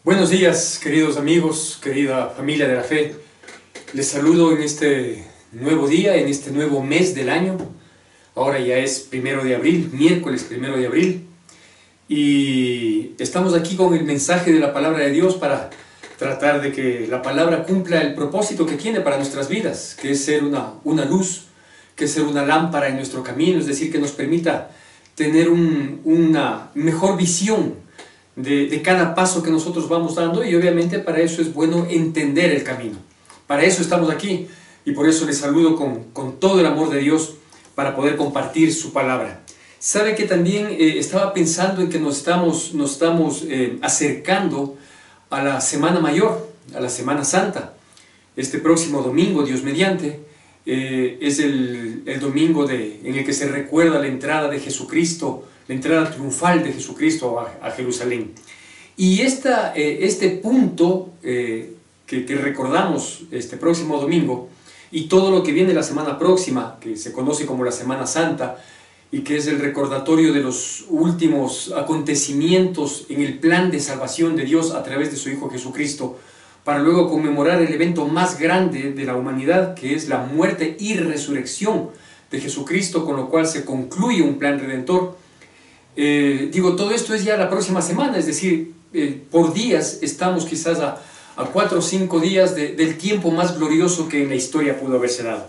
Buenos días, queridos amigos, querida familia de la fe. Les saludo en este nuevo día, en este nuevo mes del año. Ahora ya es 1 de abril, miércoles 1 de abril. Y estamos aquí con el mensaje de la palabra de Dios para tratar de que la palabra cumpla el propósito que tiene para nuestras vidas, que es ser una luz, que es ser una lámpara en nuestro camino, es decir, que nos permita tener una mejor visión de cada paso que nosotros vamos dando, y obviamente para eso es bueno entender el camino. Para eso estamos aquí y por eso les saludo con todo el amor de Dios para poder compartir su palabra. Sabe que también estaba pensando en que nos estamos acercando a la Semana Mayor, a la Semana Santa. Este próximo domingo, Dios mediante, es el domingo en el que se recuerda la entrada de Jesucristo, la entrada triunfal de Jesucristo a Jerusalén. Y este punto que recordamos este próximo domingo, y todo lo que viene la semana próxima, que se conoce como la Semana Santa, y que es el recordatorio de los últimos acontecimientos en el plan de salvación de Dios a través de su Hijo Jesucristo, para luego conmemorar el evento más grande de la humanidad, que es la muerte y resurrección de Jesucristo, con lo cual se concluye un plan redentor. Todo esto es ya la próxima semana, es decir, por días estamos quizás a 4 o 5 días del tiempo más glorioso que en la historia pudo haberse dado.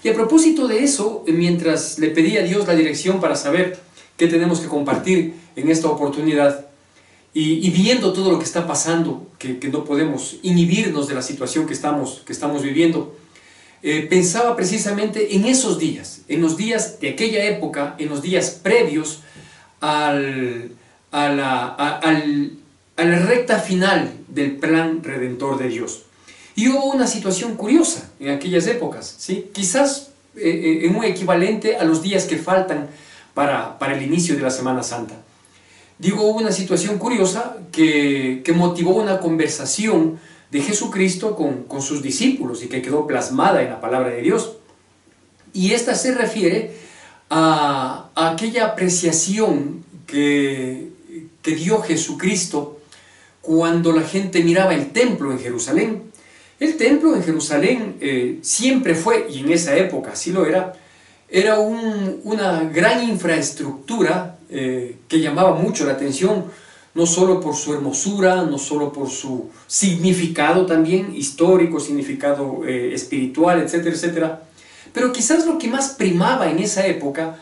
Y a propósito de eso, mientras le pedí a Dios la dirección para saber qué tenemos que compartir en esta oportunidad, y viendo todo lo que está pasando, que no podemos inhibirnos de la situación que estamos viviendo, pensaba precisamente en esos días, en los días de aquella época, en los días previos a la recta final del plan redentor de Dios. Y hubo una situación curiosa en aquellas épocas, ¿sí? Quizás en un equivalente a los días que faltan para el inicio de la Semana Santa. Hubo una situación curiosa que motivó una conversación de Jesucristo con sus discípulos y que quedó plasmada en la palabra de Dios. Y esta se refiere a aquella apreciación que dio Jesucristo cuando la gente miraba el templo en Jerusalén. El templo en Jerusalén siempre fue, y en esa época sí lo era una gran infraestructura que llamaba mucho la atención, no solo por su hermosura, no solo por su significado también histórico, significado espiritual, etcétera, etcétera. Pero quizás lo que más primaba en esa época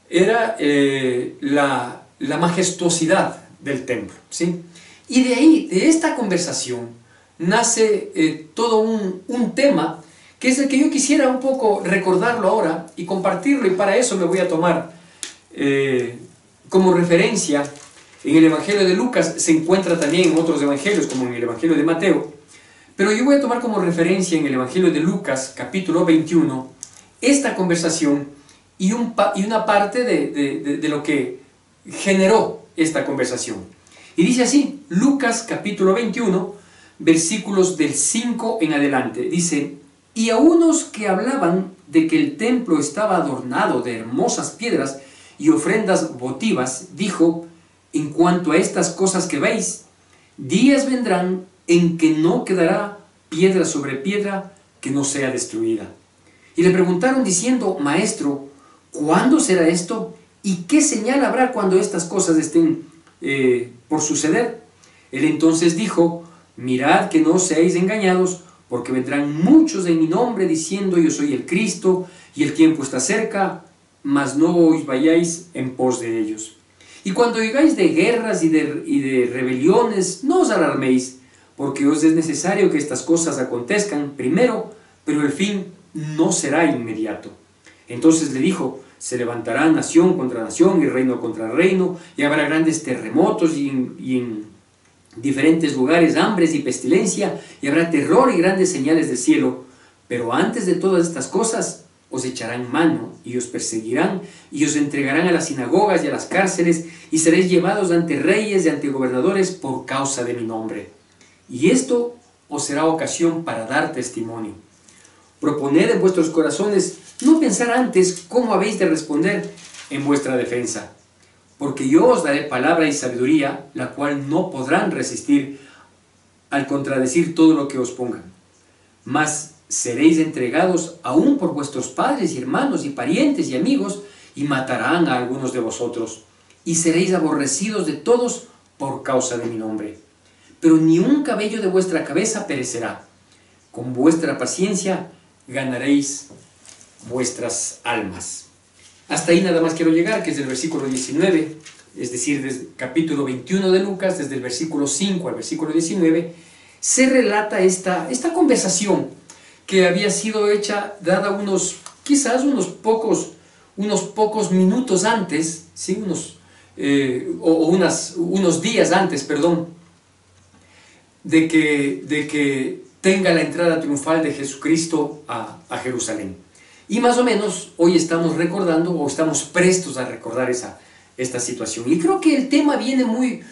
era la majestuosidad del templo, ¿sí? Y de ahí, de esta conversación, nace todo un tema que es el que yo quisiera un poco recordarlo ahora y compartirlo, y para eso me voy a tomar como referencia en el Evangelio de Lucas. Se encuentra también en otros evangelios, como en el Evangelio de Mateo, pero yo voy a tomar como referencia en el Evangelio de Lucas, capítulo 21, esta conversación y una parte de lo que generó esta conversación. Y dice así, Lucas capítulo 21, versículos del 5 en adelante, dice: y a unos que hablaban de que el templo estaba adornado de hermosas piedras y ofrendas votivas, dijo: en cuanto a estas cosas que veis, días vendrán en que no quedará piedra sobre piedra que no sea destruida. Y le preguntaron diciendo: Maestro, ¿cuándo será esto? ¿Y qué señal habrá cuando estas cosas estén por suceder? Él entonces dijo: mirad que no seáis engañados, porque vendrán muchos en mi nombre diciendo: yo soy el Cristo, y el tiempo está cerca, mas no os vayáis en pos de ellos. Y cuando oigáis de guerras y de rebeliones, no os alarméis, porque os es necesario que estas cosas acontezcan primero, pero el fin no será inmediato. Entonces le dijo: se levantará nación contra nación y reino contra reino, y habrá grandes terremotos y en diferentes lugares hambres y pestilencia, y habrá terror y grandes señales del cielo. Pero antes de todas estas cosas os echarán mano y os perseguirán y os entregarán a las sinagogas y a las cárceles, y seréis llevados ante reyes y ante gobernadores por causa de mi nombre. Y esto os será ocasión para dar testimonio. Proponed en vuestros corazones no pensar antes cómo habéis de responder en vuestra defensa, porque yo os daré palabra y sabiduría, la cual no podrán resistir al contradecir todo lo que os pongan. Mas seréis entregados aún por vuestros padres y hermanos y parientes y amigos, y matarán a algunos de vosotros, y seréis aborrecidos de todos por causa de mi nombre. Pero ni un cabello de vuestra cabeza perecerá. Con vuestra paciencia ganaréis vuestras almas. Hasta ahí nada más quiero llegar, que es del versículo 19, es decir, desde capítulo 21 de Lucas, desde el versículo 5 al versículo 19, se relata esta conversación que había sido dada quizás unos pocos minutos antes, ¿sí? unos días antes, perdón, de que tenga la entrada triunfal de Jesucristo a Jerusalén. Y más o menos hoy estamos recordando, o estamos prestos a recordar esta situación. Y creo que el tema viene muy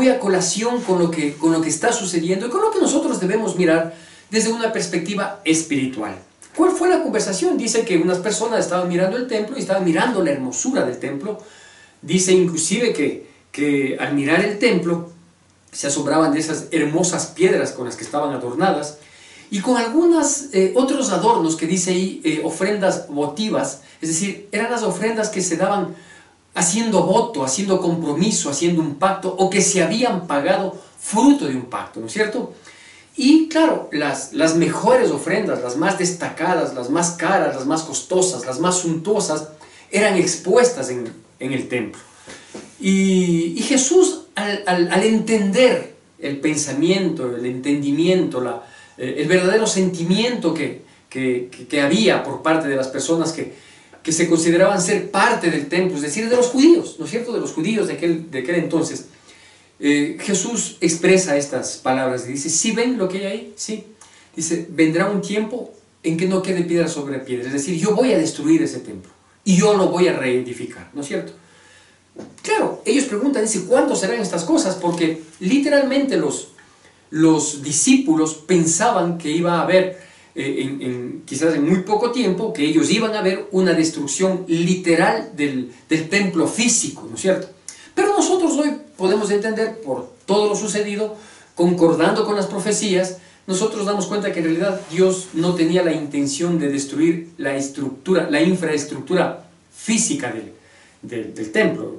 a colación con lo que está sucediendo y con lo que nosotros debemos mirar desde una perspectiva espiritual. ¿Cuál fue la conversación? Dice que unas personas estaban mirando el templo y estaban mirando la hermosura del templo. Dice inclusive que al mirar el templo se asombraban de esas hermosas piedras con las que estaban adornadas, y con algunos otros adornos que dice ahí, ofrendas votivas, es decir, eran las ofrendas que se daban haciendo voto, haciendo compromiso, haciendo un pacto, o que se habían pagado fruto de un pacto, ¿no es cierto? Y claro, las mejores ofrendas, las más destacadas, las más caras, las más costosas, las más suntuosas, eran expuestas en el templo. Y Jesús, al entender el pensamiento, el entendimiento, el verdadero sentimiento que había por parte de las personas que se consideraban ser parte del templo, es decir, de los judíos, ¿no es cierto?, de los judíos de aquel entonces, Jesús expresa estas palabras y dice, ¿sí ven lo que hay ahí? Sí. Dice, vendrá un tiempo en que no quede piedra sobre piedra, es decir, yo voy a destruir ese templo y yo lo voy a reedificar, ¿no es cierto? Claro, ellos preguntan, dice, ¿cuándo serán estas cosas? Porque literalmente los discípulos pensaban que iba a haber, quizás en muy poco tiempo, que ellos iban a ver una destrucción literal del templo físico, ¿no es cierto? Pero nosotros hoy podemos entender, por todo lo sucedido, concordando con las profecías, nosotros damos cuenta que en realidad Dios no tenía la intención de destruir la infraestructura física del templo.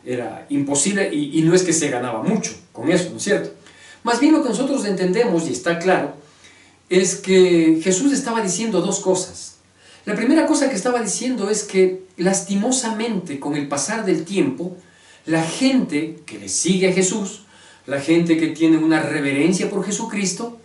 Era imposible y no es que se ganaba mucho con eso, ¿no es cierto? Más bien lo que nosotros entendemos, y está claro, es que Jesús estaba diciendo dos cosas. La primera cosa que estaba diciendo es que lastimosamente con el pasar del tiempo, la gente que le sigue a Jesús, la gente que tiene una reverencia por Jesucristo,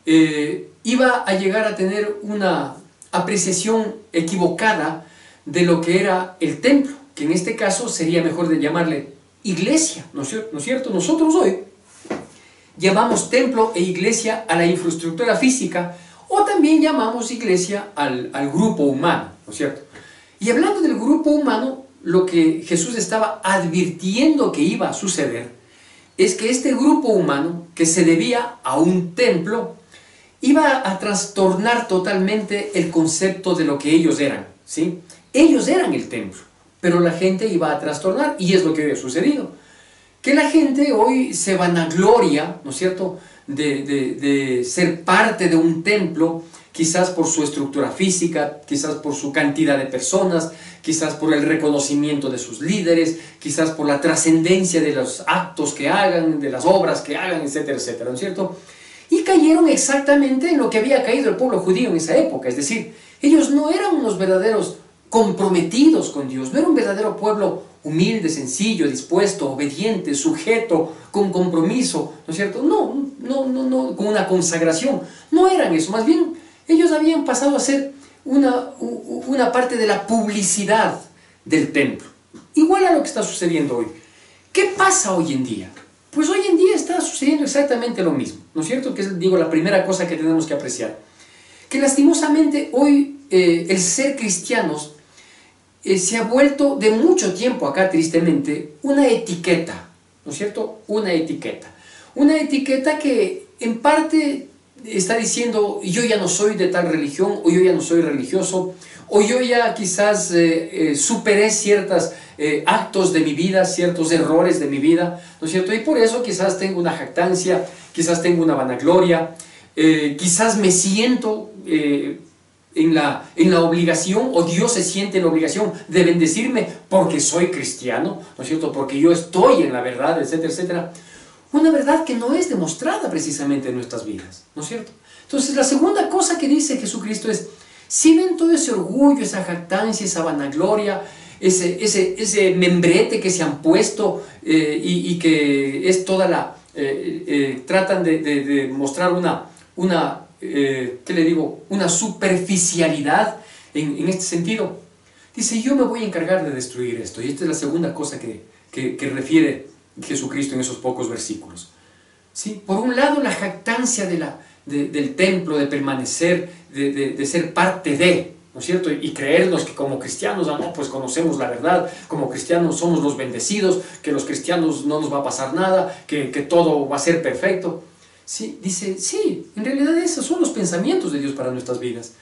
iba a llegar a tener una apreciación equivocada de lo que era el templo, que en este caso sería mejor de llamarle iglesia, ¿no es cierto? Nosotros hoy llamamos templo e iglesia a la infraestructura física, o también llamamos iglesia al grupo humano, ¿no es cierto? Y hablando del grupo humano, lo que Jesús estaba advirtiendo que iba a suceder es que este grupo humano, que se debía a un templo, iba a trastornar totalmente el concepto de lo que ellos eran, ¿sí? Ellos eran el templo, pero la gente iba a trastornar, y es lo que había sucedido. Que la gente hoy se vanagloria, ¿no es cierto?, de ser parte de un templo, quizás por su estructura física, quizás por su cantidad de personas, quizás por el reconocimiento de sus líderes, quizás por la trascendencia de los actos que hagan, de las obras que hagan, etcétera, etcétera, ¿no es cierto? Y cayeron exactamente en lo que había caído el pueblo judío en esa época, es decir, ellos no eran unos verdaderos comprometidos con Dios, no era un verdadero pueblo humilde, sencillo, dispuesto, obediente, sujeto, con compromiso, ¿no es cierto? No, con una consagración, no eran eso, más bien ellos habían pasado a ser una parte de la publicidad del templo, igual a lo que está sucediendo hoy. ¿Qué pasa hoy en día? Pues hoy en día está sucediendo exactamente lo mismo, ¿no es cierto? Que es, digo, la primera cosa que tenemos que apreciar, que lastimosamente hoy el ser cristianos se ha vuelto de mucho tiempo acá, tristemente, una etiqueta, ¿no es cierto? Una etiqueta que en parte está diciendo, yo ya no soy de tal religión, o yo ya no soy religioso, o yo ya quizás superé ciertos actos de mi vida, ciertos errores de mi vida, ¿no es cierto? Y por eso quizás tengo una jactancia, quizás tengo una vanagloria, quizás me siento en la obligación, o Dios se siente en la obligación de bendecirme porque soy cristiano, ¿no es cierto? Porque yo estoy en la verdad, etcétera, etcétera. Una verdad que no es demostrada precisamente en nuestras vidas, ¿no es cierto? Entonces la segunda cosa que dice Jesucristo es, si ven todo ese orgullo, esa jactancia, esa vanagloria, ese membrete que se han puesto y que es toda la... tratan de mostrar ¿qué le digo? Una superficialidad en este sentido. Dice, yo me voy a encargar de destruir esto. Y esta es la segunda cosa que refiere Jesucristo en esos pocos versículos. ¿Sí? Por un lado, la jactancia del templo, de permanecer, de ser parte de, ¿no es cierto? Y creernos que como cristianos, no, pues conocemos la verdad, como cristianos somos los bendecidos, que los cristianos no nos va a pasar nada, que todo va a ser perfecto. Sí, dice, sí, en realidad esos son los pensamientos de Dios para nuestras vidas,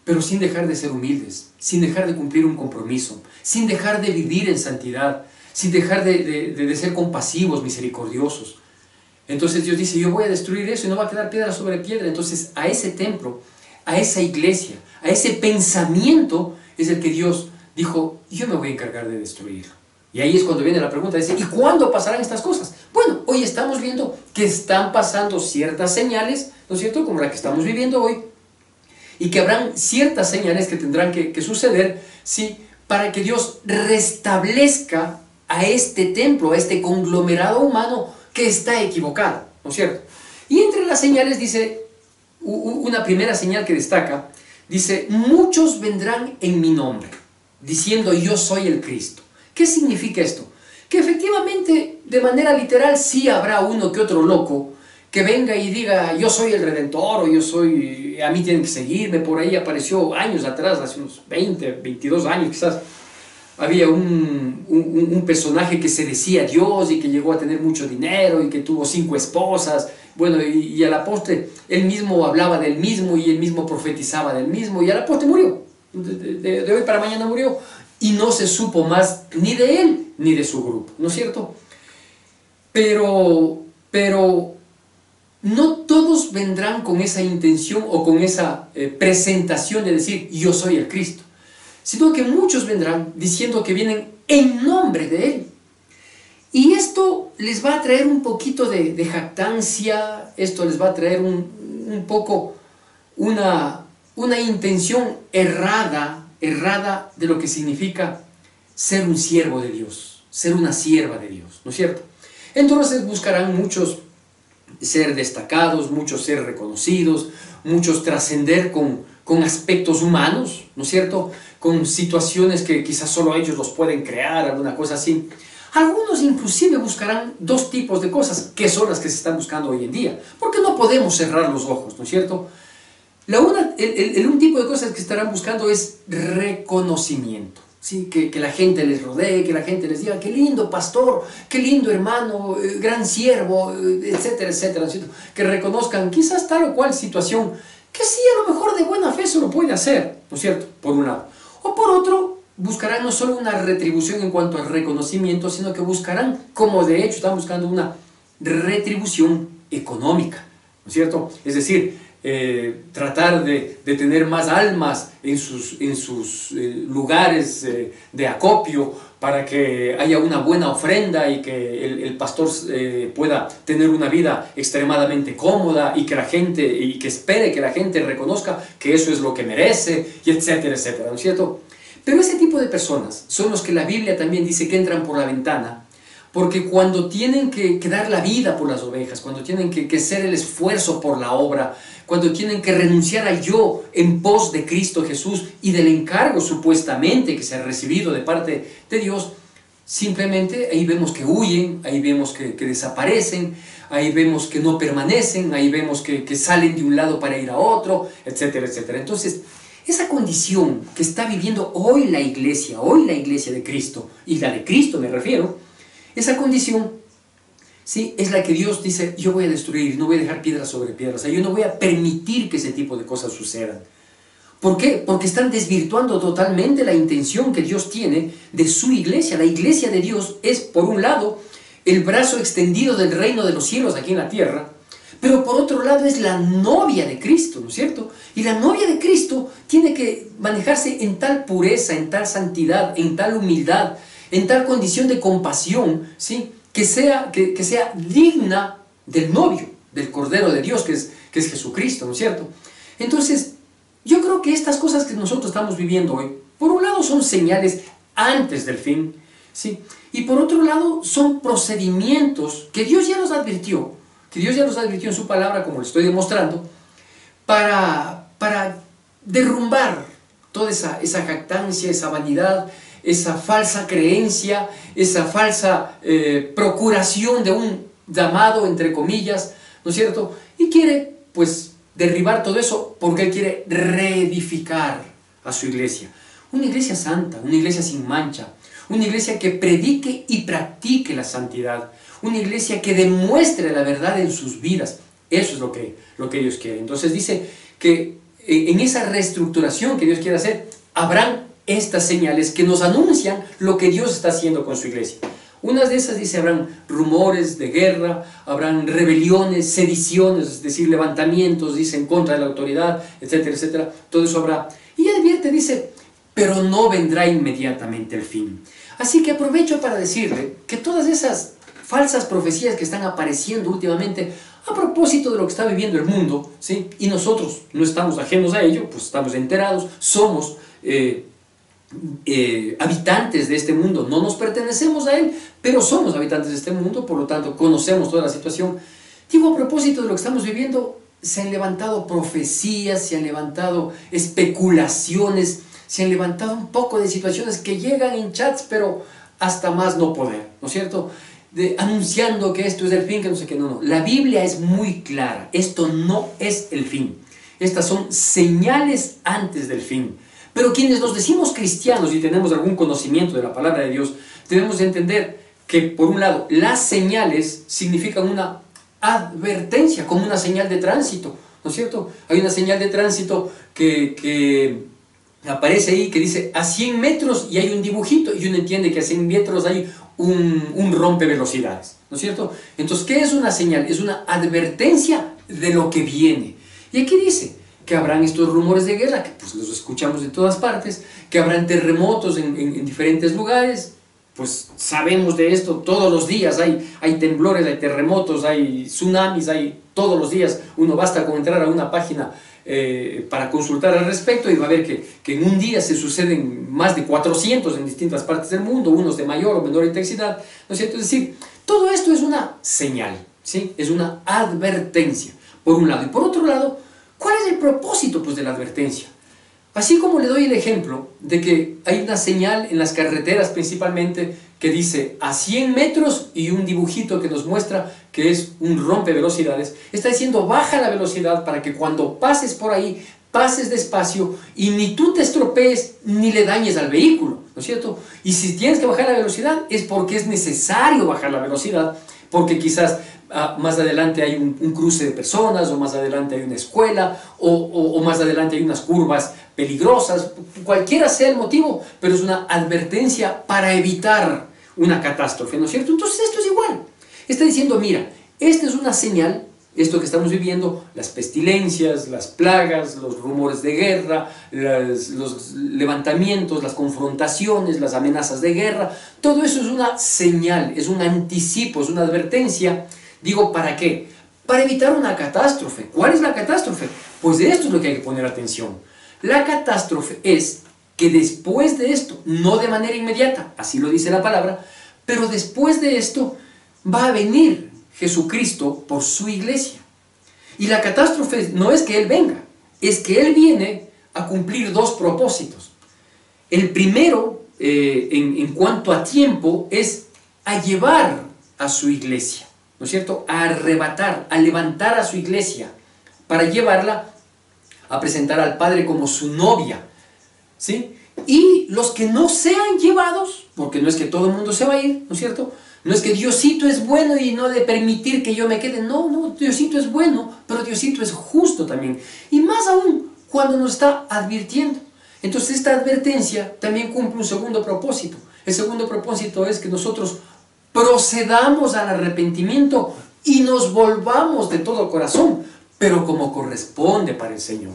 pero sin dejar de ser humildes, sin dejar de cumplir un compromiso, sin dejar de vivir en santidad, sin dejar de ser compasivos, misericordiosos. Entonces Dios dice, yo voy a destruir eso y no va a quedar piedra sobre piedra. Entonces a ese templo, a esa iglesia, a ese pensamiento es el que Dios dijo, yo me voy a encargar de destruirlo. Y ahí es cuando viene la pregunta, dice, ¿y cuándo pasarán estas cosas? Bueno, hoy estamos viendo que están pasando ciertas señales, ¿no es cierto?, como la que estamos viviendo hoy, y que habrán ciertas señales que tendrán que suceder, ¿sí?, para que Dios restablezca a este templo, a este conglomerado humano que está equivocado, ¿no es cierto? Y entre las señales dice, una primera señal que destaca, dice, muchos vendrán en mi nombre, diciendo yo soy el Cristo. ¿Qué significa esto? Que efectivamente, de manera literal, sí habrá uno que otro loco que venga y diga, yo soy el Redentor, o yo soy, a mí tienen que seguirme. Por ahí apareció años atrás, hace unos 20, 22 años quizás, había un personaje que se decía Dios y que llegó a tener mucho dinero y que tuvo 5 esposas. Bueno, y a la postre, él mismo hablaba del mismo y él mismo profetizaba del mismo y a la postre murió. De hoy para mañana murió. Y no se supo más ni de él ni de su grupo, ¿no es cierto? Pero no todos vendrán con esa intención o con esa presentación de decir yo soy el Cristo, sino que muchos vendrán diciendo que vienen en nombre de Él. Y esto les va a traer un poquito de jactancia, esto les va a traer un poco una intención errada de lo que significa ser un siervo de Dios, ser una sierva de Dios, ¿no es cierto? Entonces buscarán muchos ser destacados, muchos ser reconocidos, muchos trascender con aspectos humanos, ¿no es cierto? Con situaciones que quizás solo ellos los pueden crear, alguna cosa así. Algunos inclusive buscarán 2 tipos de cosas, que son las que se están buscando hoy en día, porque no podemos cerrar los ojos, ¿no es cierto? Un tipo de cosas que estarán buscando es reconocimiento, ¿sí? Que la gente les rodee, que la gente les diga, qué lindo pastor, qué lindo hermano, gran siervo, etcétera, etcétera, ¿no es cierto? Que reconozcan quizás tal o cual situación, que sí, a lo mejor de buena fe se lo puede hacer, ¿no es cierto? Por un lado. O por otro, buscarán no solo una retribución en cuanto al reconocimiento, sino que buscarán, como de hecho están buscando una retribución económica, ¿no es cierto? Es decir, tratar de tener más almas en sus lugares de acopio para que haya una buena ofrenda y que el pastor pueda tener una vida extremadamente cómoda y que la gente, y que espere que la gente reconozca que eso es lo que merece, y etcétera, etcétera, ¿no es cierto? Pero ese tipo de personas son los que la Biblia también dice que entran por la ventana, porque cuando tienen que dar la vida por las ovejas, cuando tienen que hacer el esfuerzo por la obra, cuando tienen que renunciar al yo en pos de Cristo Jesús y del encargo supuestamente que se ha recibido de parte de Dios, simplemente ahí vemos que huyen, ahí vemos que desaparecen, ahí vemos que no permanecen, ahí vemos que salen de un lado para ir a otro, etcétera, etcétera. Entonces, esa condición que está viviendo hoy la iglesia de Cristo, y la de Cristo me refiero, esa condición, ¿sí?, es la que Dios dice, yo voy a destruir, no voy a dejar piedra sobre piedra, o sea, yo no voy a permitir que ese tipo de cosas sucedan. ¿Por qué? Porque están desvirtuando totalmente la intención que Dios tiene de su iglesia. La iglesia de Dios es, por un lado, el brazo extendido del reino de los cielos aquí en la tierra, pero por otro lado es la novia de Cristo, ¿no es cierto? Y la novia de Cristo tiene que manejarse en tal pureza, en tal santidad, en tal humildad, en tal condición de compasión, ¿sí? Que sea digna del novio, del Cordero de Dios, que es Jesucristo, ¿no es cierto? Entonces, yo creo que estas cosas que nosotros estamos viviendo hoy, por un lado son señales antes del fin, ¿sí? Y por otro lado son procedimientos que Dios ya nos advirtió, en su palabra, como le estoy demostrando, para derrumbar toda esa jactancia, esa vanidad, esa falsa creencia, esa falsa procuración de un llamado, entre comillas, ¿no es cierto? Y quiere, pues, derribar todo eso porque Él quiere reedificar a su iglesia. Una iglesia santa, una iglesia sin mancha, una iglesia que predique y practique la santidad, una iglesia que demuestre la verdad en sus vidas. Eso es lo que Dios quiere. Entonces dice que en esa reestructuración que Dios quiere hacer, habrán estas señales que nos anuncian lo que Dios está haciendo con su iglesia. Unas de esas, dice, habrán rumores de guerra, habrán rebeliones, sediciones, es decir, levantamientos, dice, en contra de la autoridad, etcétera, etcétera. Todo eso habrá. Y advierte, dice, pero no vendrá inmediatamente el fin. Así que aprovecho para decirle que todas esas falsas profecías que están apareciendo últimamente a propósito de lo que está viviendo el mundo, ¿sí? Y nosotros no estamos ajenos a ello, pues estamos enterados, somos habitantes de este mundo, no nos pertenecemos a él, pero somos habitantes de este mundo, por lo tanto conocemos toda la situación. Digo, a propósito de lo que estamos viviendo, se han levantado profecías, se han levantado especulaciones, se han levantado un poco de situaciones que llegan en chats, pero hasta más no poder, ¿no es cierto? Anunciando que esto es el fin, que no sé qué, no. La Biblia es muy clara, esto no es el fin. Estas son señales antes del fin. Pero quienes nos decimos cristianos y tenemos algún conocimiento de la palabra de Dios, debemos entender que, por un lado, las señales significan una advertencia, como una señal de tránsito, ¿no es cierto? Hay una señal de tránsito que aparece ahí, que dice a 100 metros y hay un dibujito, y uno entiende que a 100 metros hay un rompevelocidades, ¿no es cierto? Entonces, ¿qué es una señal? Es una advertencia de lo que viene. Y aquí dice que habrán estos rumores de guerra, que pues los escuchamos de todas partes, que habrán terremotos en diferentes lugares, pues sabemos de esto, todos los días hay temblores, hay terremotos, hay tsunamis, hay todos los días. Uno basta con entrar a una página para consultar al respecto y va a ver que en un día se suceden más de 400 en distintas partes del mundo, unos de mayor o menor intensidad, ¿no es cierto? Es decir, todo esto es una señal, ¿sí? Es una advertencia, por un lado. Y por otro lado, ¿cuál es el propósito, pues, de la advertencia? Así como le doy el ejemplo de que hay una señal en las carreteras principalmente que dice a 100 metros y un dibujito que nos muestra que es un rompevelocidades, está diciendo baja la velocidad para que cuando pases por ahí, pases despacio y ni tú te estropees ni le dañes al vehículo, ¿no es cierto? Y si tienes que bajar la velocidad es porque es necesario bajar la velocidad, porque quizás más adelante hay un cruce de personas, o más adelante hay una escuela, o más adelante hay unas curvas peligrosas, cualquiera sea el motivo, pero es una advertencia para evitar una catástrofe, ¿no es cierto? Entonces esto es igual. Está diciendo, mira, esta es una señal, esto que estamos viviendo, las pestilencias, las plagas, los rumores de guerra, los levantamientos, las confrontaciones, las amenazas de guerra, todo eso es una señal, es un anticipo, es una advertencia. Digo, ¿para qué? Para evitar una catástrofe. ¿Cuál es la catástrofe? Pues de esto es lo que hay que poner atención. La catástrofe es que después de esto, no de manera inmediata, así lo dice la palabra, pero después de esto va a venir Jesucristo por su iglesia. Y la catástrofe no es que Él venga, es que Él viene a cumplir dos propósitos. El primero, en cuanto a tiempo, es a llevar a su iglesia, ¿no es cierto? A arrebatar, a levantar a su iglesia, para llevarla a presentar al Padre como su novia, ¿sí? Y los que no sean llevados, porque no es que todo el mundo se va a ir, ¿no es cierto? No es que Diosito es bueno y no de permitir que yo me quede, no, Diosito es bueno, pero Diosito es justo también. Y más aún, cuando nos está advirtiendo. Entonces esta advertencia también cumple un segundo propósito. El segundo propósito es que nosotros procedamos al arrepentimiento y nos volvamos de todo corazón, pero como corresponde para el Señor.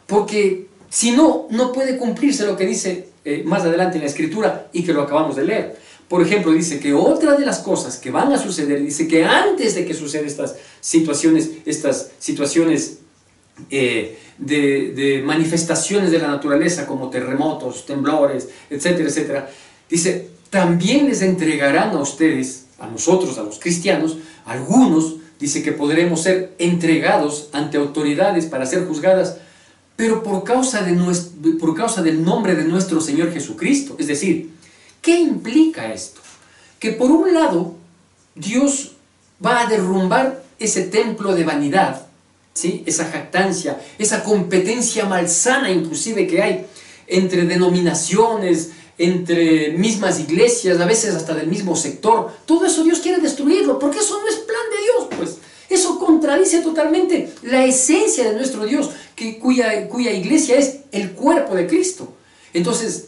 Porque si no, no puede cumplirse lo que dice más adelante en la Escritura y que lo acabamos de leer. Por ejemplo, dice que otra de las cosas que van a suceder, dice que antes de que sucedan estas situaciones de manifestaciones de la naturaleza como terremotos, temblores, etcétera, etcétera, dice, también les entregarán a ustedes, a nosotros, a los cristianos, algunos, dice que podremos ser entregados ante autoridades para ser juzgadas, pero por causa del nombre de nuestro Señor Jesucristo. Es decir, ¿qué implica esto? Que por un lado, Dios va a derrumbar ese templo de vanidad, ¿sí? Esa jactancia, esa competencia malsana inclusive que hay entre denominaciones, entre mismas iglesias, a veces hasta del mismo sector. Todo eso Dios quiere destruirlo, porque eso no es plan de Dios, pues. Eso contradice totalmente la esencia de nuestro Dios, cuya iglesia es el cuerpo de Cristo. Entonces,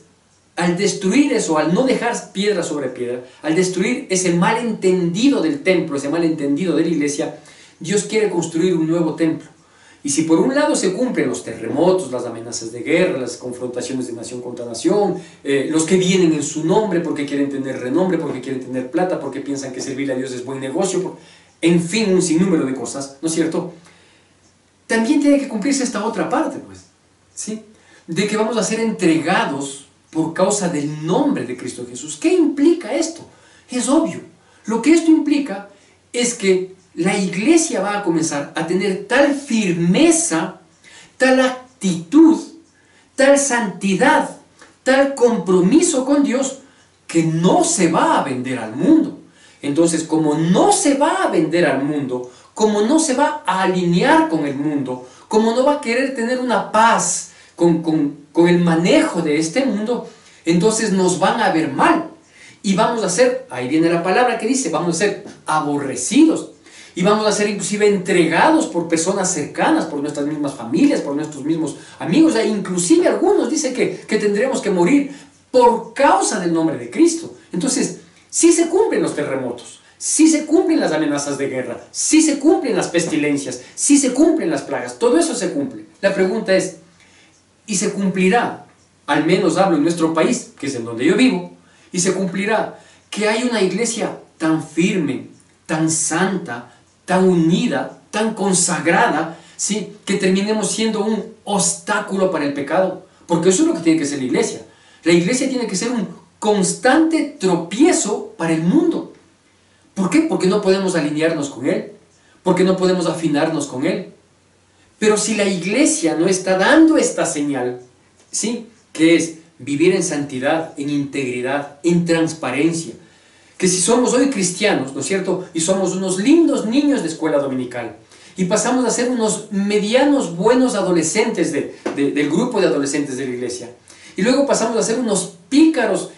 al destruir eso, al no dejar piedra sobre piedra, al destruir ese malentendido del templo, ese malentendido de la iglesia, Dios quiere construir un nuevo templo. Y si por un lado se cumplen los terremotos, las amenazas de guerra, las confrontaciones de nación contra nación, los que vienen en su nombre porque quieren tener renombre, porque quieren tener plata, porque piensan que servir a Dios es buen negocio, en fin, un sinnúmero de cosas, ¿no es cierto? También tiene que cumplirse esta otra parte, pues, ¿sí? De que vamos a ser entregados por causa del nombre de Cristo Jesús. ¿Qué implica esto? Es obvio. Lo que esto implica es que la iglesia va a comenzar a tener tal firmeza, tal actitud, tal santidad, tal compromiso con Dios, que no se va a vender al mundo. Entonces, como no se va a vender al mundo, como no se va a alinear con el mundo, como no va a querer tener una paz con el manejo de este mundo, entonces nos van a ver mal. Y vamos a ser, ahí viene la palabra que dice, vamos a ser aborrecidos. Y vamos a ser inclusive entregados por personas cercanas, por nuestras mismas familias, por nuestros mismos amigos. E inclusive algunos dicen que tendremos que morir por causa del nombre de Cristo. Entonces, sí se cumplen los terremotos, sí se cumplen las amenazas de guerra, sí se cumplen las pestilencias, sí se cumplen las plagas, todo eso se cumple. La pregunta es, ¿y se cumplirá? Al menos hablo en nuestro país, que es en donde yo vivo, y se cumplirá que hay una iglesia tan firme, tan santa, tan unida, tan consagrada, ¿sí? Que terminemos siendo un obstáculo para el pecado, porque eso es lo que tiene que ser la iglesia. La iglesia tiene que ser un constante tropiezo para el mundo. ¿Por qué? Porque no podemos alinearnos con Él, porque no podemos afinarnos con Él. Pero si la iglesia no está dando esta señal, ¿sí? Que es vivir en santidad, en integridad, en transparencia, que si somos hoy cristianos, ¿no es cierto? Y somos unos lindos niños de escuela dominical, y pasamos a ser unos medianos buenos adolescentes del grupo de adolescentes de la iglesia, y luego pasamos a ser unos pícaros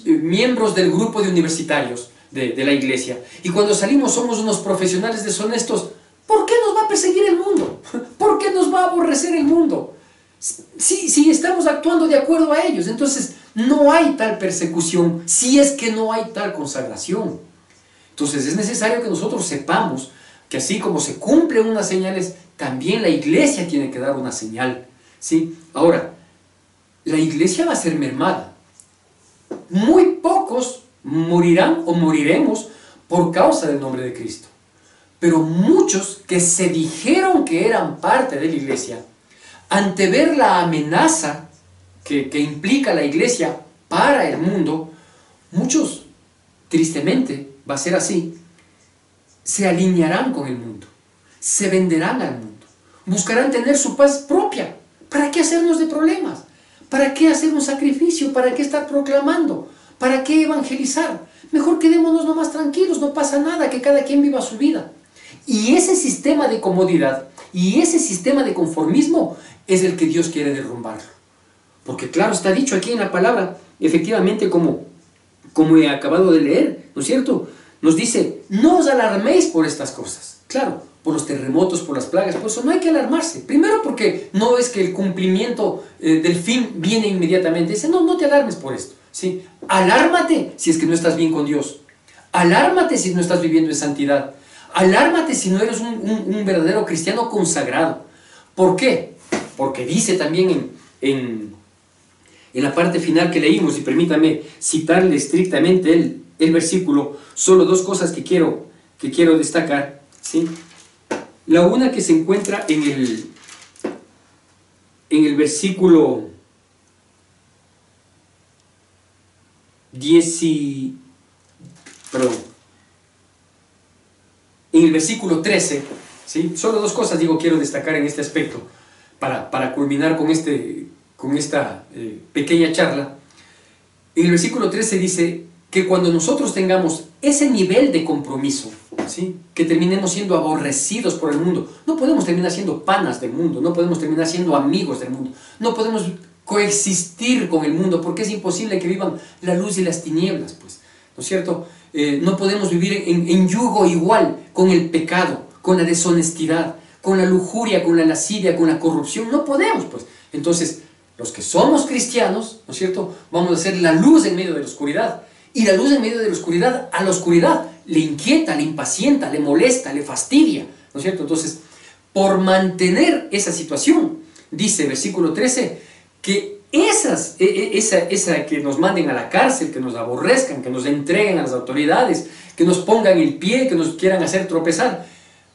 miembros del grupo de universitarios de la iglesia, y cuando salimos somos unos profesionales deshonestos, ¿por qué nos va a perseguir el mundo? ¿Por qué nos va a aborrecer el mundo? Si estamos actuando de acuerdo a ellos, entonces no hay tal persecución, si es que no hay tal consagración. Entonces es necesario que nosotros sepamos que así como se cumplen unas señales, también la iglesia tiene que dar una señal, ¿sí? Ahora, la iglesia va a ser mermada. Muy pocos morirán o moriremos por causa del nombre de Cristo. Pero muchos que se dijeron que eran parte de la iglesia, ante ver la amenaza que implica la iglesia para el mundo, muchos, tristemente, va a ser así, se alinearán con el mundo, se venderán al mundo, buscarán tener su paz propia. ¿Para qué hacernos de problemas? ¿Para qué hacer un sacrificio? ¿Para qué estar proclamando? ¿Para qué evangelizar? Mejor quedémonos nomás tranquilos, no pasa nada, que cada quien viva su vida. Y ese sistema de comodidad y ese sistema de conformismo es el que Dios quiere derrumbar. Porque claro, está dicho aquí en la palabra, efectivamente como he acabado de leer, ¿no es cierto? Nos dice, no os alarméis por estas cosas. Claro, por los terremotos, por las plagas. Por eso no hay que alarmarse. Primero porque no es que el cumplimiento del fin viene inmediatamente. Dice, no, no te alarmes por esto, ¿sí? Alármate si es que no estás bien con Dios. Alármate si no estás viviendo en santidad. Alármate si no eres un verdadero cristiano consagrado. ¿Por qué? Porque dice también en la parte final que leímos, y permítame citarle estrictamente el versículo, solo dos cosas que quiero destacar, ¿sí? La una que se encuentra en el versículo 10 en el versículo 13, ¿sí? Solo dos cosas quiero destacar en este aspecto para culminar con esta pequeña charla. En el versículo 13 dice que cuando nosotros tengamos ese nivel de compromiso, ¿sí? Que terminemos siendo aborrecidos por el mundo. No podemos terminar siendo panas del mundo, no podemos terminar siendo amigos del mundo, no podemos coexistir con el mundo, porque es imposible que vivan la luz y las tinieblas, pues, ¿no es cierto? No podemos vivir en yugo igual con el pecado, con la deshonestidad, con la lujuria, con la lascivia, con la corrupción. No podemos, pues. Entonces, los que somos cristianos, ¿no es cierto?, vamos a ser la luz en medio de la oscuridad. Y la luz en medio de la oscuridad, a la oscuridad le inquieta, le impacienta, le molesta, le fastidia, ¿no es cierto? Entonces, por mantener esa situación, dice versículo 13, que esa que nos manden a la cárcel, que nos aborrezcan, que nos entreguen a las autoridades, que nos pongan el pie, que nos quieran hacer tropezar,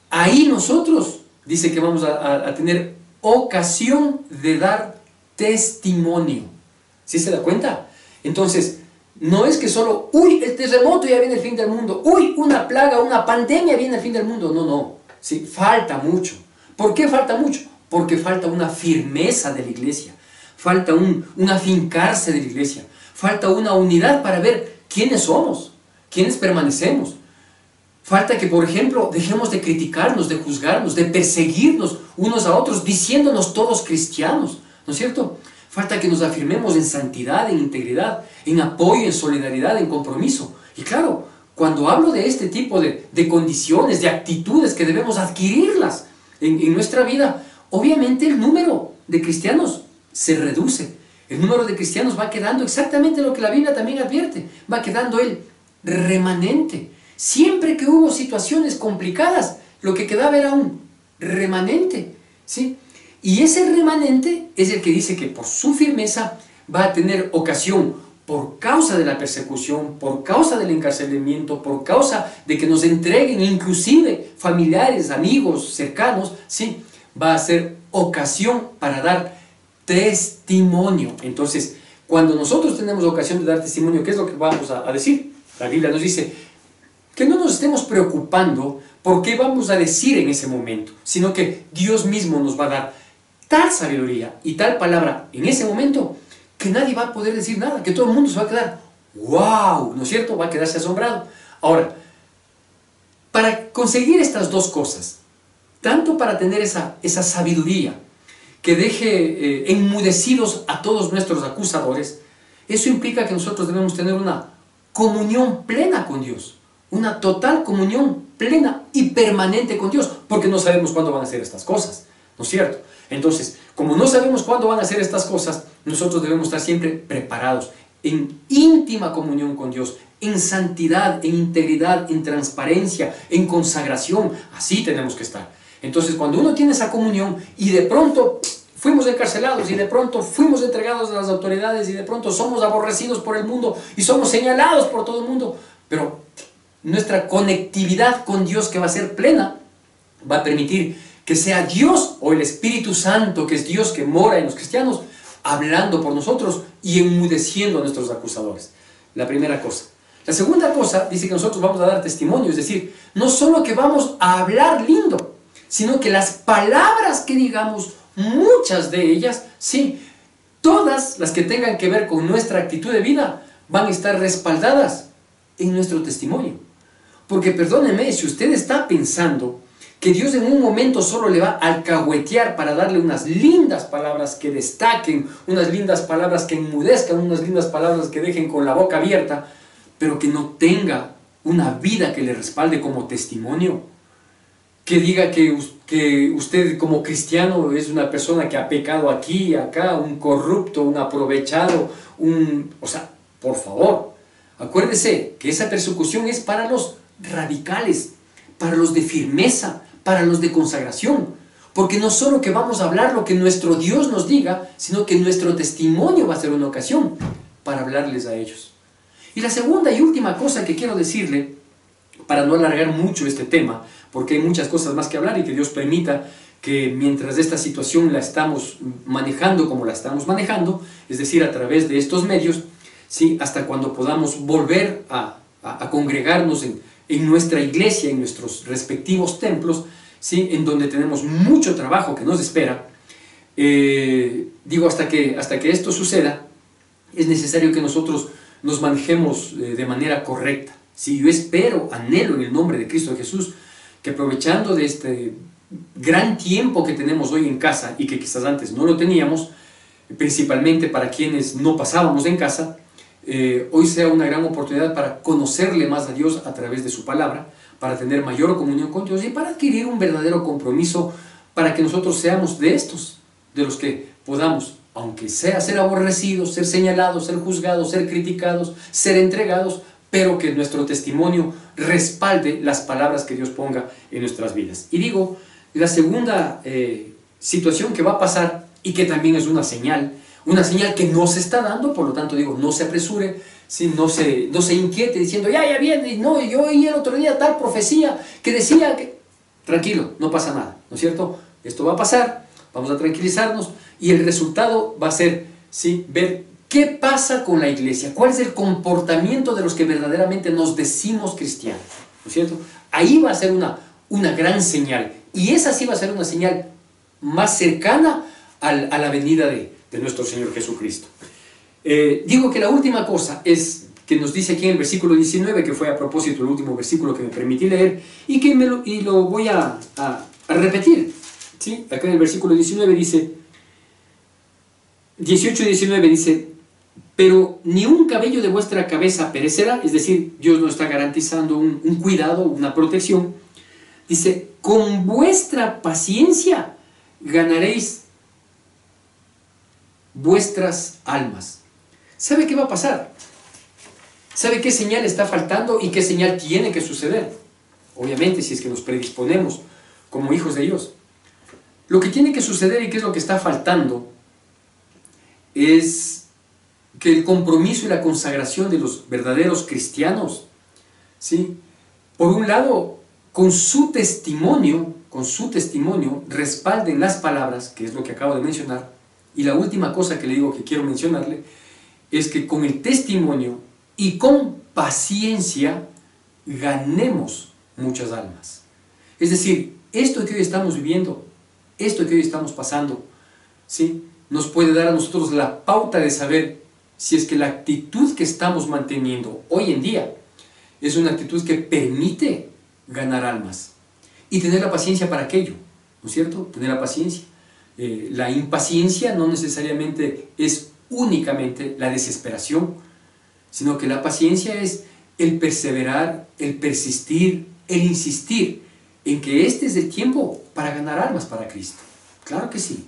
ahí nosotros, dice que vamos a tener ocasión de dar testimonio. ¿Sí se da cuenta? Entonces, no es que solo, uy, el terremoto, ya viene el fin del mundo, uy, una plaga, una pandemia, viene el fin del mundo. No, no, sí, falta mucho. ¿Por qué falta mucho? Porque falta una firmeza de la iglesia, falta un afincarse de la iglesia, falta una unidad para ver quiénes somos, quiénes permanecemos. Falta que, por ejemplo, dejemos de criticarnos, de juzgarnos, de perseguirnos unos a otros, diciéndonos todos cristianos, ¿no es cierto? Falta que nos afirmemos en santidad, en integridad, en apoyo, en solidaridad, en compromiso. Y claro, cuando hablo de este tipo de condiciones, de actitudes que debemos adquirirlas en nuestra vida, obviamente el número de cristianos se reduce. El número de cristianos va quedando exactamente lo que la Biblia también advierte. Va quedando el remanente. Siempre que hubo situaciones complicadas, lo que quedaba era un remanente, ¿sí? Y ese remanente es el que dice que por su firmeza va a tener ocasión, por causa de la persecución, por causa del encarcelamiento, por causa de que nos entreguen inclusive familiares, amigos, cercanos, ¿sí? Va a ser ocasión para dar testimonio. Entonces, cuando nosotros tenemos ocasión de dar testimonio, ¿qué es lo que vamos a decir? La Biblia nos dice que no nos estemos preocupando por qué vamos a decir en ese momento, sino que Dios mismo nos va a dar tal sabiduría y tal palabra en ese momento que nadie va a poder decir nada, que todo el mundo se va a quedar ¡wow!, ¿no es cierto? Va a quedarse asombrado. Ahora, para conseguir estas dos cosas, tanto para tener esa sabiduría que deje enmudecidos a todos nuestros acusadores, eso implica que nosotros debemos tener una comunión plena con Dios, una total comunión plena y permanente con Dios, porque no sabemos cuándo van a ser estas cosas, ¿no es cierto? Entonces, como no sabemos cuándo van a ser estas cosas, nosotros debemos estar siempre preparados, en íntima comunión con Dios, en santidad, en integridad, en transparencia, en consagración. Así tenemos que estar. Entonces, cuando uno tiene esa comunión y de pronto fuimos encarcelados y de pronto fuimos entregados a las autoridades y de pronto somos aborrecidos por el mundo y somos señalados por todo el mundo, pero nuestra conectividad con Dios, que va a ser plena, va a permitir que sea Dios o el Espíritu Santo, que es Dios que mora en los cristianos, hablando por nosotros y enmudeciendo a nuestros acusadores. La primera cosa. La segunda cosa, dice que nosotros vamos a dar testimonio, es decir, no solo que vamos a hablar lindo, sino que las palabras que digamos, muchas de ellas, sí, todas las que tengan que ver con nuestra actitud de vida, van a estar respaldadas en nuestro testimonio. Porque perdóneme, si usted está pensando que Dios en un momento solo le va a alcahuetear para darle unas lindas palabras que destaquen, unas lindas palabras que enmudezcan, unas lindas palabras que dejen con la boca abierta, pero que no tenga una vida que le respalde como testimonio, que diga que usted como cristiano es una persona que ha pecado aquí y acá, un corrupto, un aprovechado, o sea, por favor, acuérdese que esa persecución es para los radicales, para los de firmeza, para los de consagración, porque no solo que vamos a hablar lo que nuestro Dios nos diga, sino que nuestro testimonio va a ser una ocasión para hablarles a ellos. Y la segunda y última cosa que quiero decirle, para no alargar mucho este tema, porque hay muchas cosas más que hablar y que Dios permita que mientras esta situación la estamos manejando como la estamos manejando, es decir, a través de estos medios, ¿sí? Hasta cuando podamos volver a congregarnos en nuestra iglesia, en nuestros respectivos templos, ¿sí? En donde tenemos mucho trabajo que nos espera, digo, hasta que esto suceda, es necesario que nosotros nos manejemos de manera correcta. Si yo espero, anhelo en el nombre de Cristo Jesús, que aprovechando de este gran tiempo que tenemos hoy en casa y que quizás antes no lo teníamos, principalmente para quienes no pasábamos en casa, hoy sea una gran oportunidad para conocerle más a Dios a través de su palabra, para tener mayor comunión con Dios y para adquirir un verdadero compromiso para que nosotros seamos de estos, de los que podamos, aunque sea ser aborrecidos, ser señalados, ser juzgados, ser criticados, ser entregados, pero que nuestro testimonio respalde las palabras que Dios ponga en nuestras vidas. Y digo, la segunda situación que va a pasar y que también es una señal que no se está dando, por lo tanto digo, no se apresure, ¿sí? no se inquiete diciendo, ya viene, no, yo oí el otro día tal profecía que decía que... Tranquilo, no pasa nada, ¿no es cierto? Esto va a pasar, vamos a tranquilizarnos y el resultado va a ser, ¿sí? Ver qué pasa con la iglesia, cuál es el comportamiento de los que verdaderamente nos decimos cristianos, ¿no es cierto? Ahí va a ser una gran señal, y esa sí va a ser una señal más cercana a la venida de nuestro Señor Jesucristo. Digo que la última cosa es que nos dice aquí en el versículo 19, que fue a propósito el último versículo que me permití leer, y lo voy a repetir, ¿sí? Acá en el versículo 19 dice, 18 y 19 dice, pero ni un cabello de vuestra cabeza perecerá, es decir, Dios nos está garantizando un cuidado, una protección. Dice, con vuestra paciencia ganaréis vuestras almas. ¿Sabe qué va a pasar? ¿Sabe qué señal está faltando y qué señal tiene que suceder? Obviamente, si es que nos predisponemos como hijos de Dios. Lo que tiene que suceder y qué es lo que está faltando es que el compromiso y la consagración de los verdaderos cristianos, ¿sí? Por un lado, con su testimonio respalden las palabras, que es lo que acabo de mencionar, y la última cosa que le digo que quiero mencionarle, es que con el testimonio y con paciencia ganemos muchas almas. Es decir, esto que hoy estamos viviendo, esto que hoy estamos pasando, ¿sí? Nos puede dar a nosotros la pauta de saber si es que la actitud que estamos manteniendo hoy en día es una actitud que permite ganar almas y tener la paciencia para aquello, ¿no es cierto? Tener la paciencia. La impaciencia no necesariamente es únicamente la desesperación, sino que la paciencia es el perseverar, el persistir, el insistir en que este es el tiempo para ganar almas para Cristo. Claro que sí.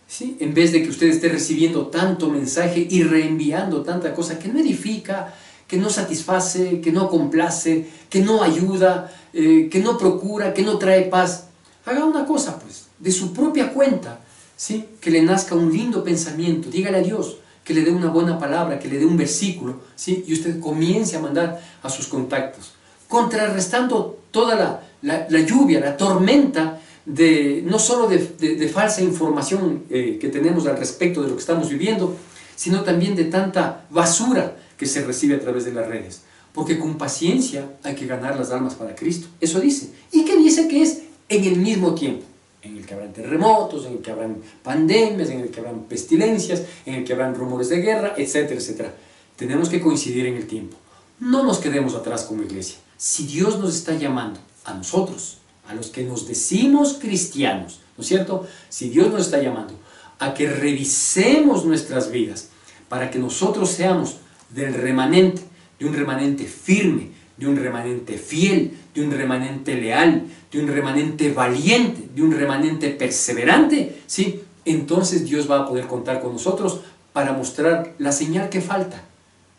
¿Sí? En vez de que usted esté recibiendo tanto mensaje y reenviando tanta cosa que no edifica, que no satisface, que no complace, que no ayuda, que no procura, que no trae paz, haga una cosa pues, de su propia cuenta, ¿sí? Que le nazca un lindo pensamiento, dígale a Dios que le dé una buena palabra, que le dé un versículo, ¿sí? Y usted comience a mandar a sus contactos, contrarrestando toda la lluvia, la tormenta, no solo de falsa información que tenemos al respecto de lo que estamos viviendo, sino también de tanta basura que se recibe a través de las redes. Porque con paciencia hay que ganar las almas para Cristo. Eso dice. ¿Y qué dice que es en el mismo tiempo? En el que habrán terremotos, en el que habrán pandemias, en el que habrán pestilencias, en el que habrán rumores de guerra, etcétera, etcétera. Tenemos que coincidir en el tiempo. No nos quedemos atrás como iglesia. Si Dios nos está llamando a nosotros, a los que nos decimos cristianos, ¿no es cierto? Si Dios nos está llamando a que revisemos nuestras vidas para que nosotros seamos del remanente, de un remanente firme, de un remanente fiel, de un remanente leal, de un remanente valiente, de un remanente perseverante, ¿sí? Entonces Dios va a poder contar con nosotros para mostrar la señal que falta,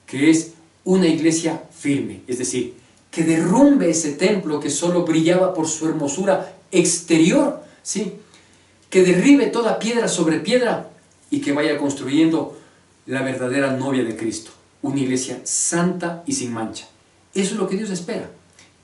que es una iglesia firme, es decir, que derrumbe ese templo que solo brillaba por su hermosura exterior, ¿sí? Que derribe toda piedra sobre piedra y que vaya construyendo la verdadera novia de Cristo, una iglesia santa y sin mancha. Eso es lo que Dios espera.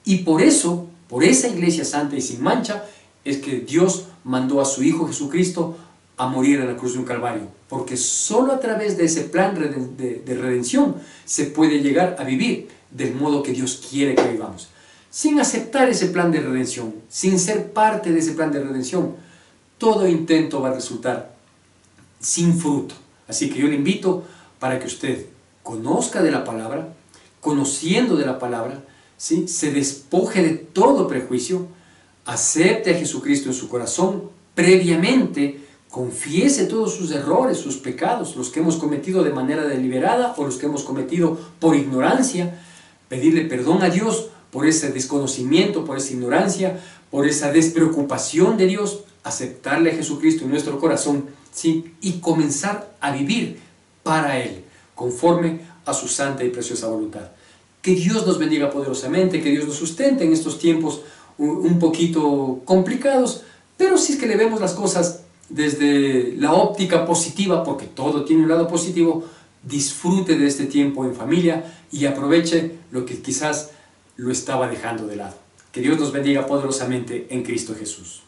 Y por eso, por esa iglesia santa y sin mancha, es que Dios mandó a su Hijo Jesucristo a morir en la cruz de un Calvario, porque solo a través de ese plan de redención se puede llegar a vivir del modo que Dios quiere que vivamos. Sin aceptar ese plan de redención, sin ser parte de ese plan de redención, todo intento va a resultar sin fruto. Así que yo le invito para que usted conozca de la palabra, conociendo de la palabra, ¿sí? Se despoje de todo prejuicio, acepte a Jesucristo en su corazón previamente, confiese todos sus errores, sus pecados, los que hemos cometido de manera deliberada o los que hemos cometido por ignorancia, pedirle perdón a Dios por ese desconocimiento, por esa ignorancia, por esa despreocupación de Dios, aceptarle a Jesucristo en nuestro corazón, ¿sí? Y comenzar a vivir para Él, conforme a su santa y preciosa voluntad. Que Dios nos bendiga poderosamente, que Dios nos sustente en estos tiempos un poquito complicados, pero si es que le vemos las cosas desde la óptica positiva, porque todo tiene un lado positivo, disfrute de este tiempo en familia y aproveche lo que quizás lo estaba dejando de lado. Que Dios nos bendiga poderosamente en Cristo Jesús.